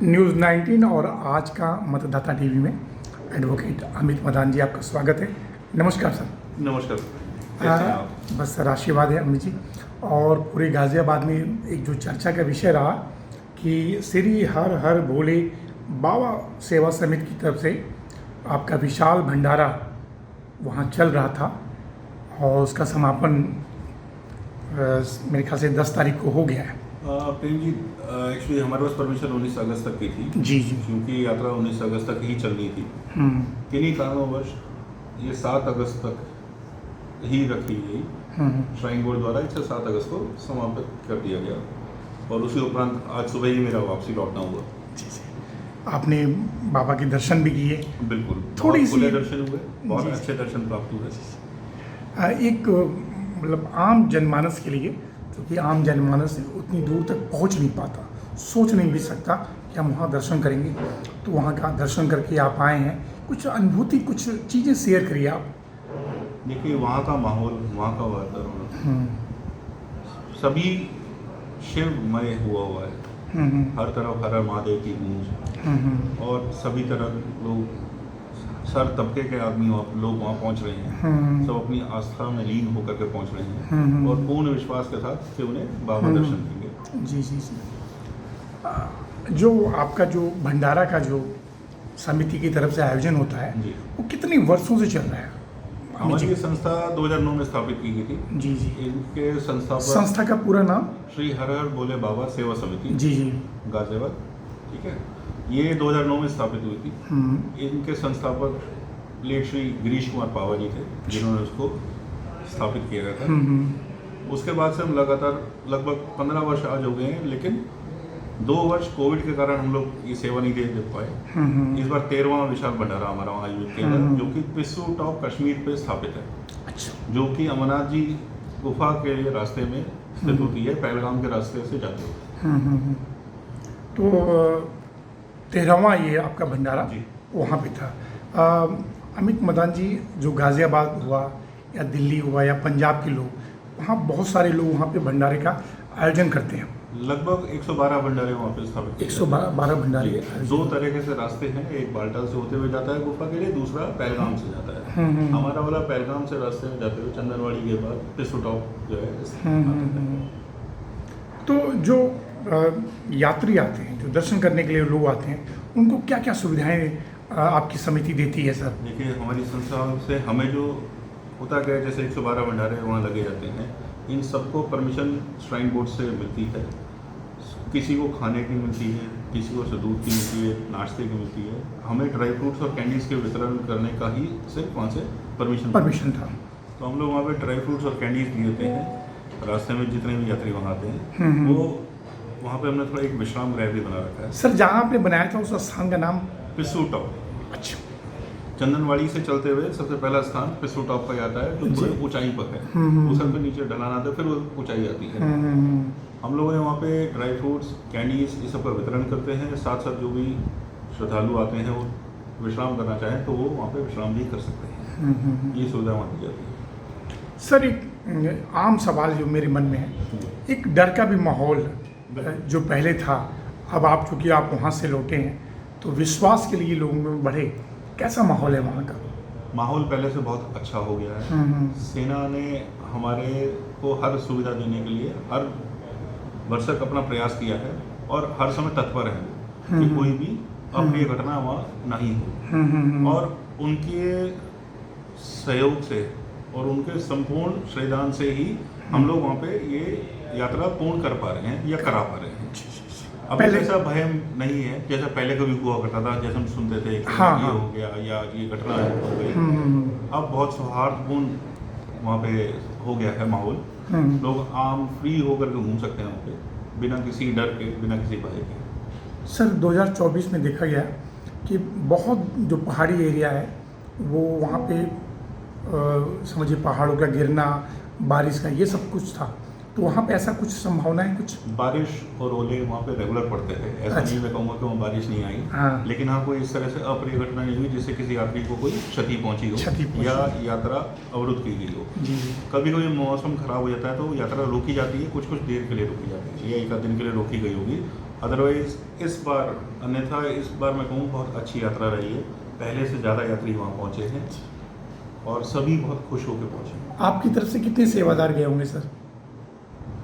News 19 और आज का मतदाता टीवी में एडवोकेट अमित मदान जी आपका स्वागत है। नमस्कार सर। नमस्कार। कैसे हैं आप? बस सर आशीर्वाद है अमित जी। और पूरे गाज़ियाबाद में एक जो चर्चा का विषय रहा कि श्री हर हर भोले बाबा सेवा समिति की तरफ से आपका विशाल भंडारा वहाँ चल रहा था और उसका समापन मेरे ख्याल से 10 तारीख को हो गया है। प्रेम जी, एक्चुअली हमारे पास परमिशन 19 अगस्त तक की थी। जी जी। क्योंकि यात्रा 19 अगस्त तक ही चलनी थी। किन्हीं कारणोंवश ये 7 अगस्त तक ही रखी गई। श्राइन बोर्ड द्वारा इसे 7 अगस्त को समाप्त कर दिया गया और उसी उपरांत आज सुबह ही मेरा वापसी लौटना हुआ। जी जी। आपने बाबा के दर्शन भी किए? बिल्कुल, थोड़ी सी खुले दर्शन हुए, बहुत अच्छे दर्शन प्राप्त हुए। एक मतलब आम जनमानस के लिए, क्योंकि आम जनमानस उतनी दूर तक पहुंच नहीं पाता, सोच नहीं भी सकता कि हम वहाँ दर्शन करेंगे, तो वहाँ का दर्शन करके आप आए हैं, कुछ अनुभूति, कुछ चीज़ें शेयर करिए आप। देखिए, वहाँ का माहौल, वहाँ का वातावरण सभी शिवमय हुआ है। हर तरफ हर हर महादेव की गूंज और सभी तरह लोग, सर तबके के आदमी लोग वहाँ पहुँच रहे हैं। सब अपनी आस्था में लीन होकर के पहुँच रहे हैं और पूर्ण विश्वास के साथ कि उन्हें बाबा दर्शन देंगे। जी जी जी। जो आपका जो भंडारा का जो समिति की तरफ से आयोजन होता है वो कितने वर्षों से चल रहा है? हमारी ये संस्था 2009 में स्थापित की गई थी। जी जी। इनके संस्था का पूरा नाम? श्री हर हर भोले बाबा सेवा समिति। जी जी। गाजियाबाद। ठीक है, ये 2009 में स्थापित हुई थी। इनके संस्थापक लेट श्री गिरीश कुमार पावा जी थे, जिन्होंने उसको स्थापित किया गया था। उसके बाद से हम लगातार लगभग 15 वर्ष आज हो गए हैं, लेकिन 2 वर्ष कोविड के कारण हम लोग ये सेवा नहीं दे पाए। इस बार 13वां विशाल भंडारा हमारा वहाँ आयोजित किया गया, जो कि पिस्सू टॉप कश्मीर पे स्थापित है। अच्छा। जो जो कि अमरनाथ जी गुफा के रास्ते में स्थित होती है, पहलगाम के रास्ते से जाते हुए। तो 13वां ये आपका भंडारा जी वहाँ पे था। अमित मदान जी, जो गाज़ियाबाद हुआ या दिल्ली हुआ या पंजाब के लोग, वहाँ बहुत सारे लोग वहाँ पे भंडारे का आयोजन करते हैं। लगभग 112 भंडारे वहाँ पे स्थापित। 112 भंडारे। 2 तरीके से रास्ते हैं, एक बाल्टाल से होते हुए जाता है गुफा के लिए, दूसरा पहलगाम से जाता है। हमारा वाला पहलगाम से रास्ते में जाते हुए चंदनवाड़ी के बाद पिस्सू टॉप जो है। तो जो यात्री आते हैं, जो दर्शन करने के लिए लोग आते हैं, उनको क्या क्या सुविधाएं आपकी समिति देती है सर? देखिए, हमारी संस्था से हमें जो होता है, जैसे 112 भंडारे वहाँ लगे जाते हैं, इन सबको परमिशन श्राइन बोर्ड से मिलती है। किसी को खाने की मिलती है, किसी को दूध की मिलती है, नाश्ते की मिलती है। हमें ड्राई फ्रूट्स और कैंडीज़ के वितरण करने का ही सिर्फ वहाँ से परमिशन था। तो हम लोग वहाँ पे ड्राई फ्रूट्स और कैंडीज़ दिए होते हैं। रास्ते में जितने भी यात्री वहाँ आते हैं, वो वहाँ पे हमने थोड़ा एक विश्राम गृह भी बना रखा है। सर, जहाँ आपने बनाया था उस स्थान का नाम? पिस्सू टॉप। अच्छा। चंदनवाड़ी से चलते हुए सबसे पहला स्थान पिस्सू टॉप का आता है, जो थोड़ी ऊंचाई पर है। उस पे नीचे ढलान आता है, फिर वो ऊंचाई आती है। हम लोगों ने वहाँ पे ड्राई फ्रूट्स, कैंडीज, ये सब का वितरण करते हैं। साथ साथ जो भी श्रद्धालु आते हैं वो विश्राम करना चाहें तो वो वहाँ पे विश्राम भी कर सकते हैं। ये सुविधा वहाँ दी जाती है। सर, एक आम सवाल जो मेरे मन में है, एक डर का भी माहौल जो पहले था, अब आप चूँकि आप वहाँ से लौटे हैं तो विश्वास के लिए लोगों में बढ़े, कैसा माहौल है वहाँ का? माहौल पहले से बहुत अच्छा हो गया है। सेना ने हमारे को हर सुविधा देने के लिए हर भरसक अपना प्रयास किया है और हर समय तत्पर है कि कोई भी अप्रिय घटना वहाँ नहीं हो। और उनके सहयोग से और उनके संपूर्ण श्रमदान से ही हम लोग वहाँ पे ये यात्रा पूर्ण कर पा रहे हैं या करा पा रहे हैं। अब ऐसा भय नहीं है जैसा पहले कभी हुआ करता था, जैसे हम सुनते थे कि ये हो गया या ये घटना हो गई। अब बहुत सौहार्दपूर्ण वहाँ पे हो गया है माहौल। लोग आम फ्री होकर के घूम सकते हैं वहाँ पे, बिना किसी डर के, बिना किसी भय के। सर, 2024 में देखा गया कि बहुत जो पहाड़ी एरिया है वो वहाँ पे समझिए पहाड़ों का गिरना, बारिश का, ये सब कुछ था, तो वहाँ पे ऐसा कुछ संभावना है? कुछ बारिश और ओले वहाँ पे रेगुलर पड़ते थे। ऐसा अच्छा। नहीं मैं कहूँगा कि वहाँ बारिश नहीं आई। हाँ। लेकिन हाँ, कोई इस तरह से अप्रिय घटना नहीं हुई जिससे किसी यात्री को कोई क्षति पहुँची हो या यात्रा अवरुद्ध की गई हो। जी। कभी कभी मौसम खराब हो जाता है तो यात्रा रोकी जाती है, कुछ कुछ देर के लिए रोकी जाती है, या 1 आध दिन के लिए रोकी गई होगी अदरवाइज इस बार अन्यथा इस बार मैं कहूँ बहुत अच्छी यात्रा रही है। पहले से ज़्यादा यात्री वहाँ पहुँचे हैं और सभी बहुत खुश होकर पहुँचे। आपकी तरफ से कितने सेवादार गए होंगे सर?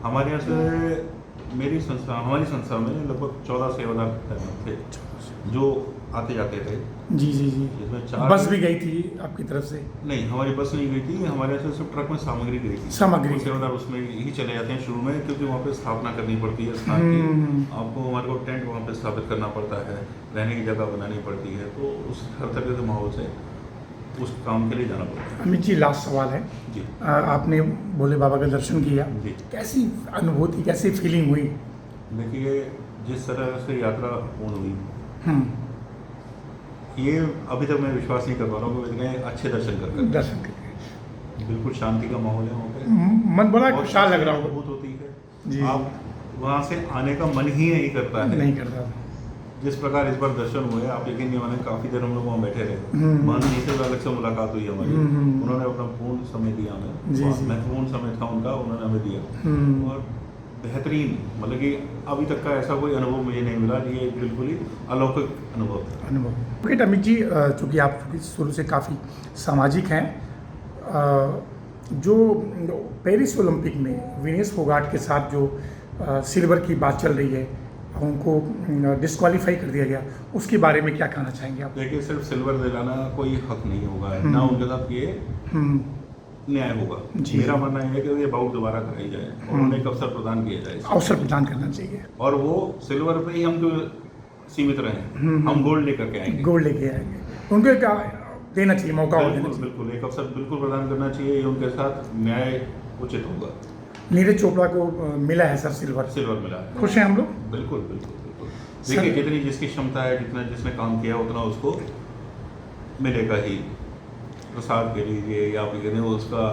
हमारे यहाँ से हमारी संस्था में लगभग 14 सेवादार तैनात थे जो आते जाते थे। जी जी जी। जिसमें 4 बस भी गई थी आपकी तरफ से? नहीं, हमारी बस नहीं गई थी, हमारे यहाँ से सिर्फ ट्रक में सामग्री गई थी। सामग्री वो सेवादार उसमें ही चले जाते हैं शुरू में, क्योंकि वहाँ पे स्थापना करनी पड़ती है स्थान की। आपको हमारे को टेंट वहाँ पे स्थापित करना पड़ता है, रहने की जगह बनानी पड़ती है, तो उस हर तरह के माहौल से उस काम के लिए जाना पड़ता है। अमित जी, लास्ट सवाल है जी। आपने भोले बाबा का दर्शन किया, जी। कैसी अनुभूति, कैसी फीलिंग हुई? देखिए, जिस तरह से यात्रा पूर्ण हुई, हम्म, ये अभी तक मैं विश्वास नहीं कर पा रहा हूँ कि इतने अच्छे दर्शन कर दर्शन करके बिल्कुल शांति का माहौल है वहाँ पे। मन बड़ा बहुत खुशहाल लग रहा होगा। अनुभूत होती है जी। आप वहाँ से आने का मन ही नहीं करता है। नहीं करता। जिस प्रकार इस बार दर्शन हुए, आप यकीन नहीं माने, काफ़ी देर हम लोग वहाँ बैठे रहे। महंत जी से अलग से मुलाकात हुई हमारी। उन्होंने अपना पूर्ण समय दिया हमें, जी, बहुत जी। महत्वपूर्ण समय था उनका, उन्होंने हमें दिया। और बेहतरीन, मतलब कि अभी तक का ऐसा कोई अनुभव मुझे नहीं मिला। ये बिल्कुल ही अलौकिक अनुभव था। अनुभव। ओके अमित जी, चूँकि आप शुरू से काफ़ी सामाजिक हैं, जो पेरिस ओलंपिक में विनेश फोगाट के साथ जो सिल्वर की बात चल रही है, उनको डिस्क्वालीफाई कर दिया गया, उसके बारे में क्या कहना चाहेंगे आप? देखिए, सिर्फ सिल्वर दिलाना कोई हक नहीं होगा, ना उनके साथ ये न्याय होगा। मेरा मानना है कि ये बाउट दोबारा कराई जाए और उन्हें एक अवसर प्रदान किया जाए। अवसर प्रदान करना चाहिए और वो सिल्वर पे ही हम जो सीमित रहे, हम गोल्ड लेकर के आएंगे। गोल्ड लेके आएंगे, उनको एक देना चाहिए, मौका देना बिल्कुल चाहिए। बिल्कुल, एक अवसर बिल्कुल प्रदान करना चाहिए। ये उनके साथ न्याय उचित होगा। नीरज चोपड़ा को मिला है सर सिल्वर मिला है। खुश हैं हम लोग? बिल्कुल बिल्कुल बिल्कुल। देखिए, जितनी जिसकी क्षमता है, जितना जिसने काम किया, उतना उसको मिलेगा ही। प्रसाद के लिए या फिर कहते हैं उसका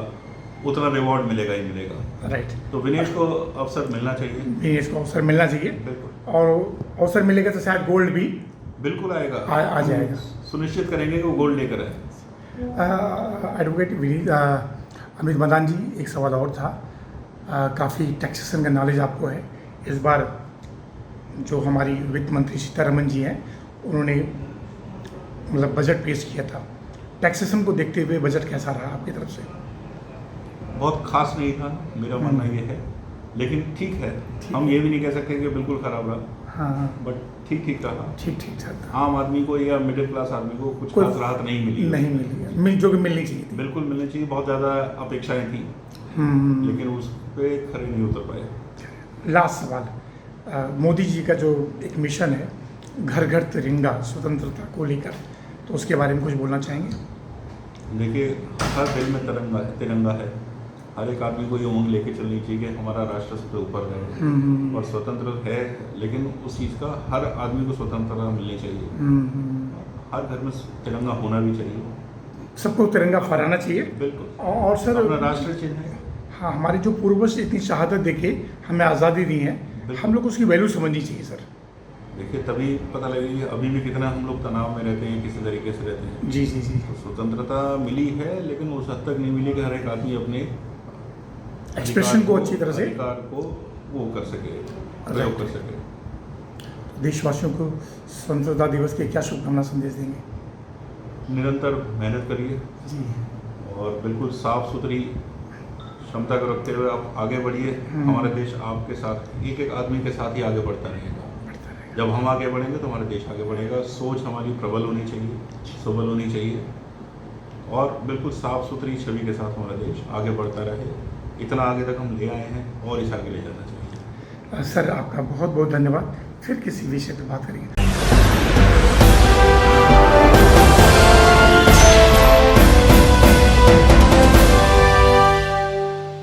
उतना रिवॉर्ड मिलेगा ही मिलेगा। राइट। तो विनेश को अवसर मिलना चाहिए। विनेश को अवसर मिलना चाहिए, बिल्कुल। और अवसर मिलेगा तो शायद गोल्ड भी बिल्कुल आएगा, आ जाएगा। सुनिश्चित करेंगे कि वो गोल्ड लेकर आए। एडवोकेट अमित मदान जी, एक सवाल और था। काफ़ी टैक्सेशन का नॉलेज आपको है। इस बार जो हमारी वित्त मंत्री सीतारमन जी हैं, उन्होंने मतलब बजट पेश किया था, टैक्सेशन को देखते हुए बजट कैसा रहा आपकी तरफ से? बहुत खास नहीं था, मेरा मानना ये है, लेकिन ठीक है। हम ये भी नहीं कह सकते कि बिल्कुल खराब रहा। हाँ, बट ठीक ठीक रहा। ठीक था। आम आदमी को या मिडिल क्लास आदमी को कुछ कोई खास राहत नहीं मिली। जो कि मिलनी चाहिए थी। बिल्कुल मिलनी चाहिए। बहुत ज़्यादा अपेक्षाएं थी, लेकिन उस पे खरे नहीं उतर पाए। लास्ट सवाल, मोदी जी का जो एक मिशन है, घर घर तिरंगा, स्वतंत्रता को लेकर, तो उसके बारे में कुछ बोलना चाहेंगे? देखिए, हर दिल में तिरंगा है। हर एक आदमी को ये उमंग लेके चलनी चाहिए कि हमारा राष्ट्र सबसे ऊपर है और स्वतंत्र है, लेकिन उस चीज़ का हर आदमी को स्वतंत्रता मिलनी चाहिए। हर घर में तिरंगा होना भी चाहिए, सबको तिरंगा फहराना चाहिए। बिल्कुल। और सर, अपना राष्ट्र चिन्ह है। हाँ, हमारे जो पूर्वज इतनी शहादत देके हमें आज़ादी दी है, हम लोग उसकी वैल्यू समझनी चाहिए सर। देखिए, तभी पता लगेगी अभी भी कितना हम लोग तनाव में रहते हैं, किसी तरीके से रहते हैं। जी जी जी। तो स्वतंत्रता मिली है, लेकिन उस हद तक नहीं मिली कि हर एक आदमी अपने एक्सप्रेशन को अच्छी तरह से, अधिकार को वो कर सके, प्रयोग कर सके। देशवासियों को स्वतंत्रता दिवस के क्या शुभकामना संदेश देंगे? निरंतर मेहनत करिए जी। और बिल्कुल साफ सुथरी क्षमता को रखते हुए आप आगे बढ़िए। हमारा देश आपके साथ, एक एक आदमी के साथ ही आगे बढ़ता रहेगा। जब हम आगे बढ़ेंगे तो हमारा देश आगे बढ़ेगा। सोच हमारी प्रबल होनी चाहिए, सबल होनी चाहिए और बिल्कुल साफ सुथरी छवि के साथ हमारा देश आगे बढ़ता रहे। इतना आगे तक हम ले आए हैं और इसे आगे ले जाना चाहिए। सर, आपका बहुत बहुत धन्यवाद। फिर किसी विषय पर बात करेंगे।